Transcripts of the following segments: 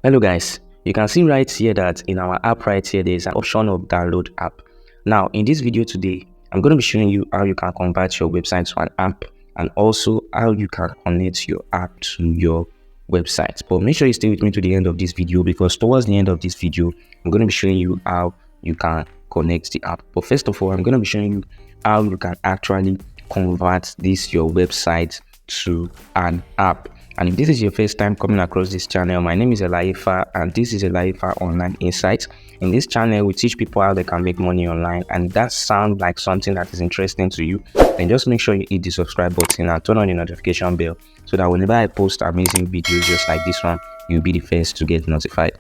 Hello guys, you can see right here that in our app right here there is an option of download app. Now in this video today I'm going to be showing you how you can convert your website to an app and also how you can connect your app to your website. But make sure you stay with me to the end of this video, because towards the end of this video I'm going to be showing you how you can connect the app. But first of all, I'm going to be showing you how you can actually convert this your website to an app. And if this is your first time coming across this channel, my name is Elaifa and this is Elaifa Online Insights. In this channel, we teach people how they can make money online, and if that sounds like something that is interesting to you, then just make sure you hit the subscribe button and turn on the notification bell so that whenever I post amazing videos just like this one, you'll be the first to get notified.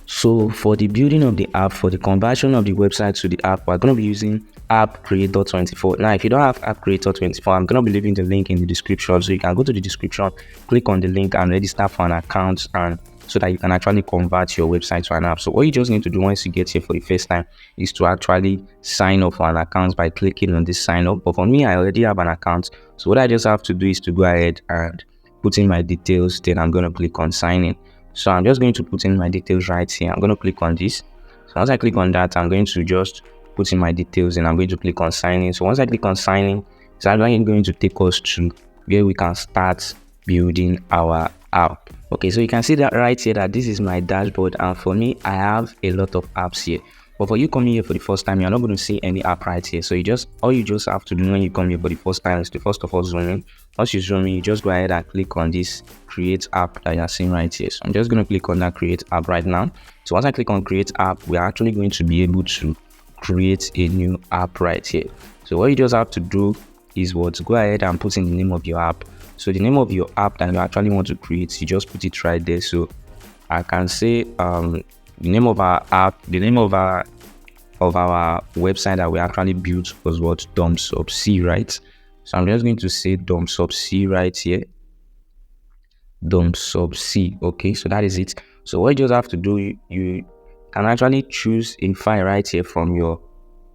So for the building of the app, for the conversion of the website to the app, we're going to be using App Creator 24. Now, if you don't have App Creator 24, I'm going to be leaving the link in the description. So you can go to the description, click on the link and register for an account, and so that you can actually convert your website to an app. So what you just need to do once you get here for the first time is to actually sign up for an account by clicking on this sign up. But for me, I already have an account. So what I just have to do is to go ahead and put in my details. Then I'm going to click on sign in. So I'm just going to put in my details right here. I'm going to click on this. So once I click on that, I'm going to just put in my details and I'm going to click on sign in. So once I click on sign in, it's actually going to take us to where we can start building our app. Okay, so you can see that right here that this is my dashboard, and for me, I have a lot of apps here. But for you coming here for the first time, you're not going to see any app right here. So all you just have to do when you come here for the first time is to first of all zoom in. Once you zoom in, you just go ahead and click on this create app that you're seeing right here. So I'm just going to click on that create app right now. So once I click on create app, we're actually going to be able to create a new app right here. So what you just have to do is go ahead and put in the name of your app. So the name of your app that you actually want to create, you just put it right there. So I can say the name of our app, the name of our website that we actually built was what? DomSubC, right? So I'm just going to say DomSubC right here. DomSubC. Okay, so that is it. So what you just have to do, you can actually choose a file right here from your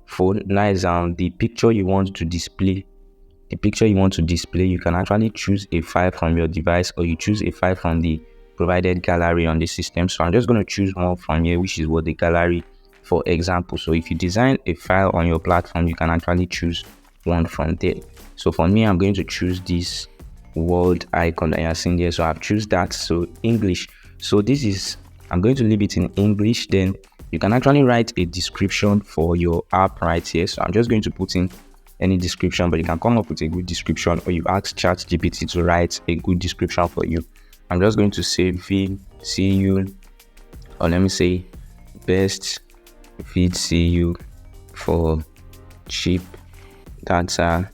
phone. That is the picture you want to display. The picture you want to display, you can actually choose a file from your device, or you choose a file from the provided gallery on the system. So I'm just going to choose one from here, which is what the gallery, for example. So if you design a file on your platform, you can actually choose one from there. So for me, I'm going to choose this world icon that you're seeing there. So I've choose that. So English. So this is, I'm going to leave it in English. Then you can actually write a description for your app right here. So I'm just going to put in any description, but you can come up with a good description, or you ask ChatGPT to write a good description for you. I'm just going to say VTU, or let me say best VTU for cheap data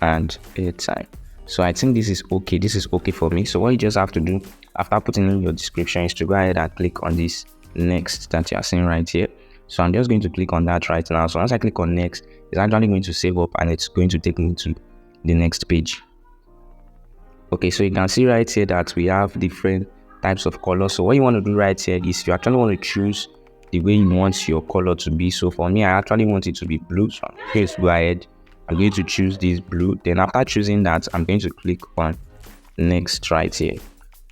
and airtime. So I think this is okay. This is okay for me. So what you just have to do after putting in your description is to go ahead and click on this next that you are seeing right here. So I'm just going to click on that right now. So once I click on next, it's actually going to save up and it's going to take me to the next page. Okay, so you can see right here that we have different types of colors. So what you want to do right here is you actually want to choose the way you want your color to be. So for me, I actually want it to be blue. So I'm going to go ahead. I'm going to choose this blue. Then after choosing that, I'm going to click on next right here.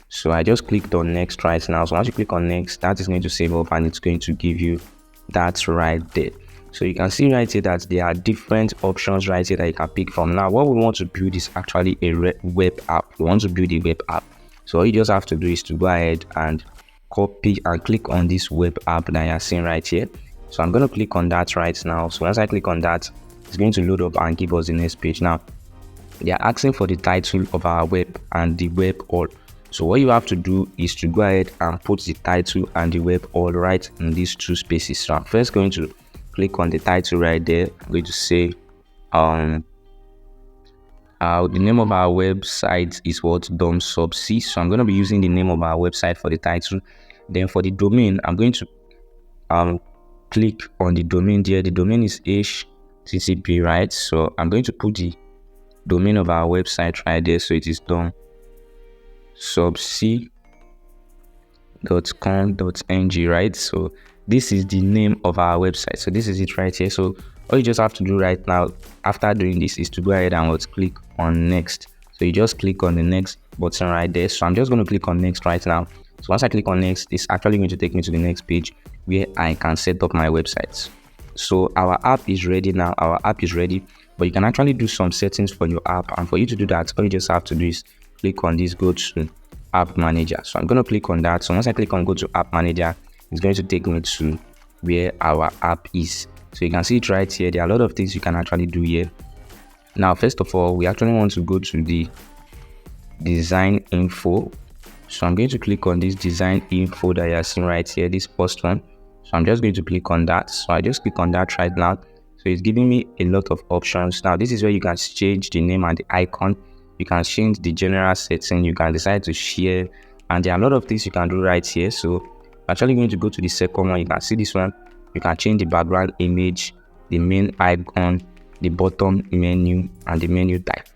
So I just clicked on next right now. So once you click on next, that is going to save up and it's going to give you that right there. So you can see right here that there are different options right here that you can pick from. Now what we want to build is actually a web app. We want to build a web app. So all you just have to do is to go ahead and copy and click on this web app that you're seeing right here. So I'm going to click on that right now. So once I click on that, it's going to load up and give us the next page. Now they are asking for the title of our web and the web all. So what you have to do is to go ahead and put the title and the web all right in these two spaces. So I'm first going to click on the title right there. I'm going to say the name of our website is what? DomSubC. So I'm going to be using the name of our website for the title. Then for the domain, I'm going to click on the domain there. The domain is HTTP, right? So I'm going to put the domain of our website right there. So it is domsubc.com.ng, right? So this is the name of our website. So this is it right here. So all you just have to do right now after doing this is to go ahead and click on next. So you just click on the next button right there. So I'm just going to click on next right now. So once I click on next, it's actually going to take me to the next page where I can set up my website. So our app is ready now. Our app is ready, but you can actually do some settings for your app. And for you to do that, all you just have to do is click on this go to app manager. So I'm going to click on that. So once I click on go to app manager, it's going to take me to where our app is. So you can see it right here. There are a lot of things you can actually do here. Now, first of all, we actually want to go to the design info. So I'm going to click on this design info that you're seeing right here, this first one. So I'm just going to click on that. So I just click on that right now. So it's giving me a lot of options. Now, this is where you can change the name and the icon. You can change the general setting. You can decide to share. And there are a lot of things you can do right here. So I'm actually going to go to the second one. You can see this one. You can change the background image, the main icon, the bottom menu, and the menu type.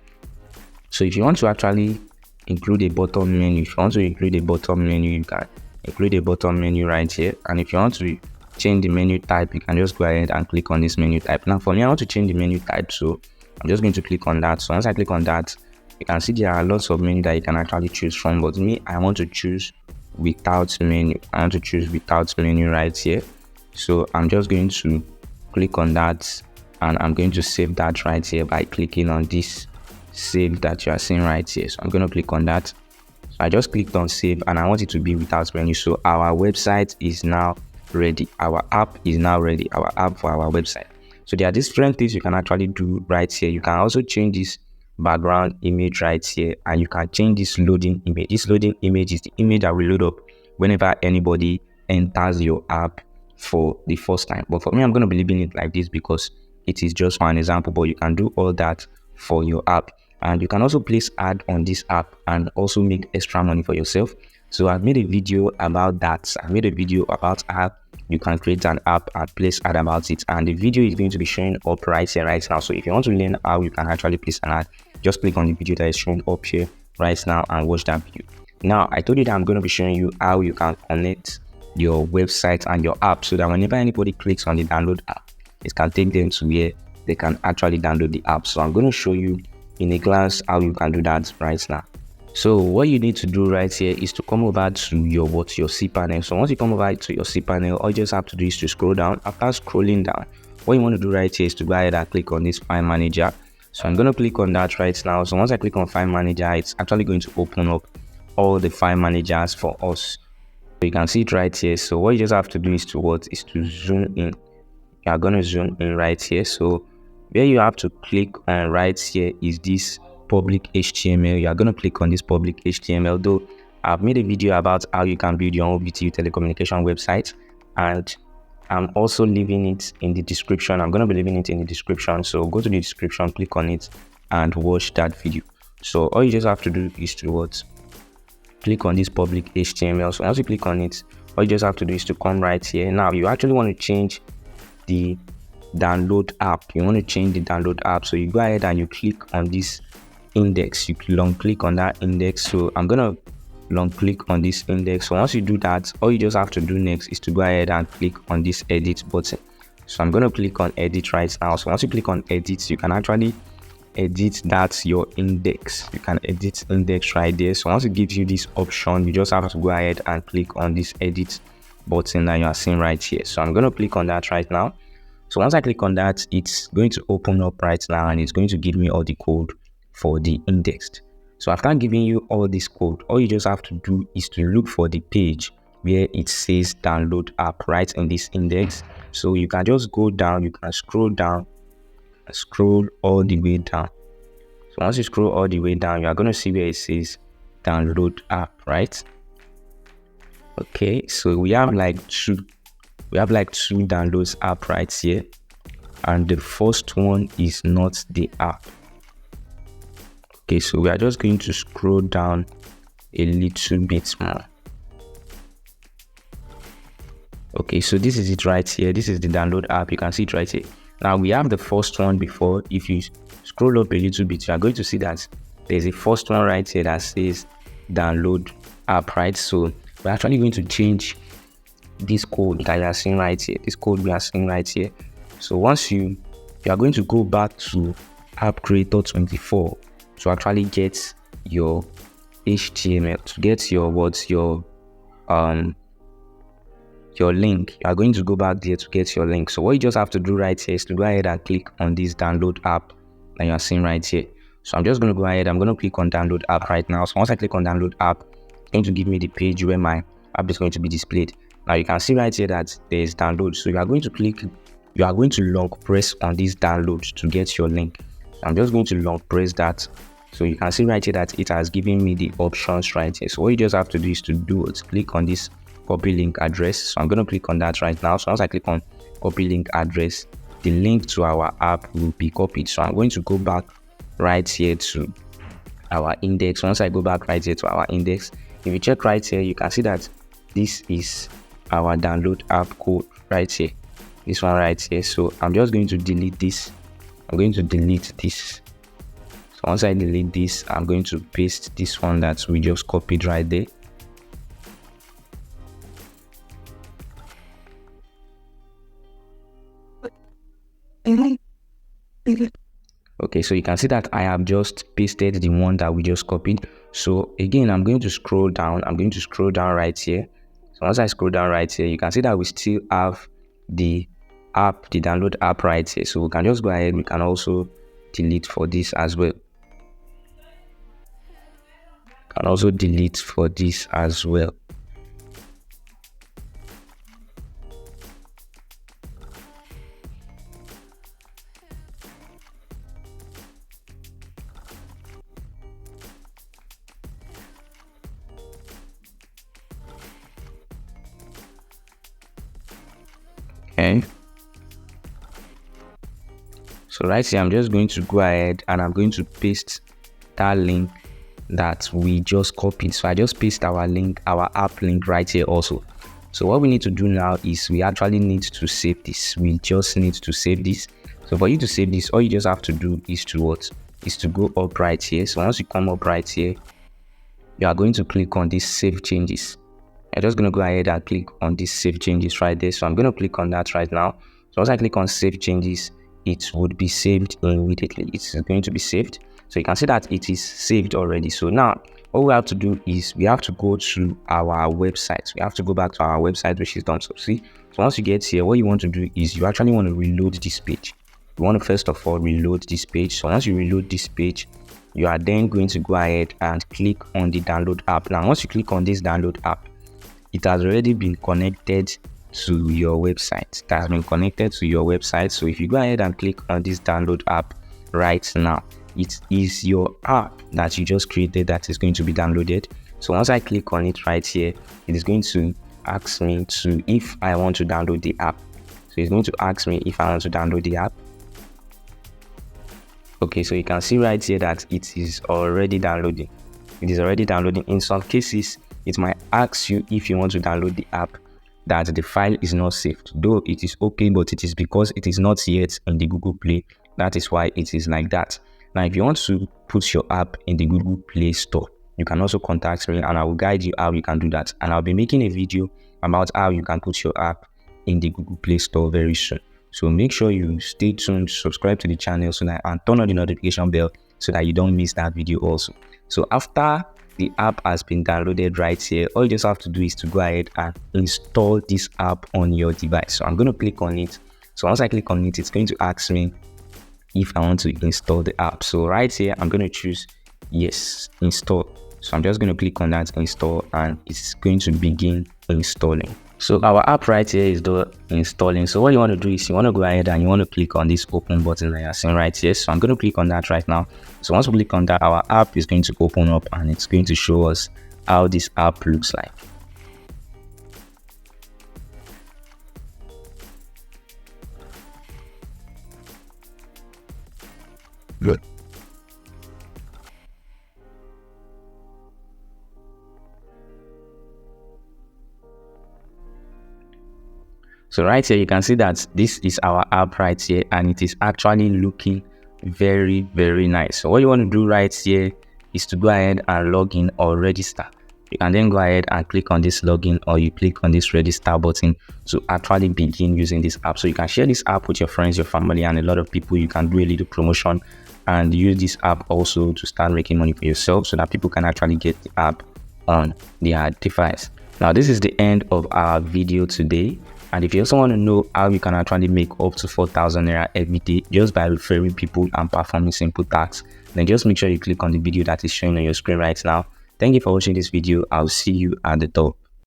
So if you want to actually include a bottom menu, if you want to include a bottom menu, you can include a bottom menu right here. And if you want to change the menu type, you can just go ahead and click on this menu type. Now for me, I want to change the menu type, so I'm just going to click on that. So once I click on that, you can see there are lots of menus that you can actually choose from, but me, I want to choose without menu. I want to choose without menu right here. So I'm just going to click on that, and I'm going to save that right here by clicking on this save that you are seeing right here. So I'm going to click on that. So I just clicked on save, and I want it to be without menu. So our website is now ready. Our app is now ready. Our app for our website. So there are different things you can actually do right here. You can also change this background image right here, and you can change this loading image. This loading image is the image that will load up whenever anybody enters your app for the first time. But for me, I'm going to be leaving it like this because it is just for an example, but you can do all that for your app. And you can also place ad on this app and also make extra money for yourself. So I've made a video about that. I made a video about how you can create an app and place ad about it. And the video is going to be showing up right here, right now. So if you want to learn how you can actually place an ad, just click on the video that is showing up here right now and watch that video. Now, I told you that I'm going to be showing you how you can connect your website and your app so that whenever anybody clicks on the download app, it can take them to where they can actually download the app. So I'm going to show you in a glance how you can do that right now. So what you need to do right here is to come over to your cPanel. So once you come over to your cPanel, all you just have to do is to scroll down. After scrolling down, what you want to do right here is to go ahead and click on this file manager. So I'm going to click on that right now. So once I click on file manager, it's actually going to open up all the file managers for us. So you can see it right here. So what you just have to do is to zoom in. You are going to zoom in right here. So where you have to click on right here is this public HTML. You are going to click on this public HTML, though I've made a video about how you can build your own VTU telecommunication website, and I'm also leaving it in the description. I'm going to be leaving it in the description. So go to the description, click on it, and watch that video. So all you just have to do is to click on this public HTML. So once you click on it, all you just have to do is to come right here. Now you actually want to change the download app. You want to change the download app. So you go ahead and you click on this index. You long click on that index. So I'm gonna long click on this index. So once you do that, all you just have to do next is to go ahead and click on this edit button. So I'm gonna click on edit right now. So once you click on edit, you can actually edit your index. You can edit index right there. So once it gives you this option, you just have to go ahead and click on this edit button that you are seeing right here. So I'm going to click on that right now. So once I click on that, it's going to open up right now, and it's going to give me all the code for the indexed. So after giving you all this code, all you just have to do is to look for the page where it says download app right in this index. So you can just go down, you can scroll down, scroll all the way down. So once you scroll all the way down, you are going to see where it says download app, right? Okay, so we have like two downloads app right here, and the first one is not the app. Okay, so we are just going to scroll down a little bit more. Okay, so this is it right here. This is the download app. You can see it right here. Now we have the first one before. If you scroll up a little bit, you are going to see that there's a first one right here that says download app, right? So we're actually going to change this code that you are seeing right here. This code we are seeing right here. So once you are going to go back to app creator 24 to actually get your HTML, to get your your link. You are going to go back there to get your link. So what you just have to do right here is to go ahead and click on this download app that you are seeing right here. So I'm just going to go ahead. I'm going to click on download app right now. So once I click on download app, it's going to give me the page where my app is going to be displayed. Now you can see right here that there is download. So you are going to long press on this download to get your link. So I'm just going to long press that. So you can see right here that it has given me the options right here. So what you just have to do is click on this copy link address. So I'm going to click on that right now. So once I click on copy link address, the link to our app will be copied. So I'm going to go back right here to our index. Once I go back right here to our index, if you check right here, you can see that this is our download app code right here, this one right here. So I'm just going to delete this. I'm going to delete this. So once I delete this, I'm going to paste this one that we just copied right there. Okay, so you can see that I have just pasted the one that we just copied. So again, I'm going to scroll down. I'm going to scroll down right here. So once I scroll down right here, you can see that we still have the app, the download app right here. So we can just go ahead. We can also delete for this as well. Can also delete for this as well. Okay, so right here I'm just going to go ahead and I'm going to paste that link that we just copied. So I just paste our link, our app link right here also. So what we need to do now is we actually need to save this. We just need to save this. So for you to save this, all you just have to do is to go up right here. So once you come up right here, you are going to click on this save changes. I'm just going to go ahead and click on this save changes right there. So I'm going to click on that right now. So once I click on save changes, it would be saved immediately. It's going to be saved. So you can see that it is saved already. So now what we have to do is we have to go to our website. We have to go back to our website, which is done. So see, so once you get here, what you want to do is you actually want to reload this page. You want to first of all reload this page. So once you reload this page, you are then going to go ahead and click on the download app. Now once you click on this download app, it has already been connected to your website. That has been connected to your website. So if you go ahead and click on this download app right now, it is your app that you just created that is going to be downloaded. So once I click on it right here, it is going to ask me if I want to download the app. So it's going to ask me if I want to download the app. Okay, so you can see right here that it is already downloading. It is already downloading. In some cases, it might ask you if you want to download the app that the file is not saved. Though it is okay, but it is because it is not yet in the Google Play. That is why it is like that. Now, if you want to put your app in the Google Play Store, you can also contact me and I will guide you how you can do that. And I'll be making a video about how you can put your app in the Google Play Store very soon. So make sure you stay tuned, subscribe to the channel and turn on the notification bell so that you don't miss that video also. So after the app has been downloaded right here, all you just have to do is to go ahead and install this app on your device. So I'm going to click on it. So once I click on it, it's going to ask me if I want to install the app. So right here, I'm going to choose yes, install. So I'm just going to click on that install and it's going to begin installing. So our app right here is installing. So what you want to do is you want to go ahead and you want to click on this open button that you're seeing right here. So I'm going to click on that right now. So once we click on that, our app is going to open up and it's going to show us how this app looks like. Good. So right here, you can see that this is our app right here and it is actually looking very, very nice. So what you want to do right here is to go ahead and log in or register. You can then go ahead and click on this login or you click on this register button to actually begin using this app. So you can share this app with your friends, your family, and a lot of people. You can do a little promotion and use this app also to start making money for yourself so that people can actually get the app on their device. Now this is the end of our video today, and if you also want to know how you can actually make up to 4,000 naira every day just by referring people and performing simple tasks, then just make sure you click on the video that is showing on your screen right now. Thank you for watching this video. I'll see you at the top.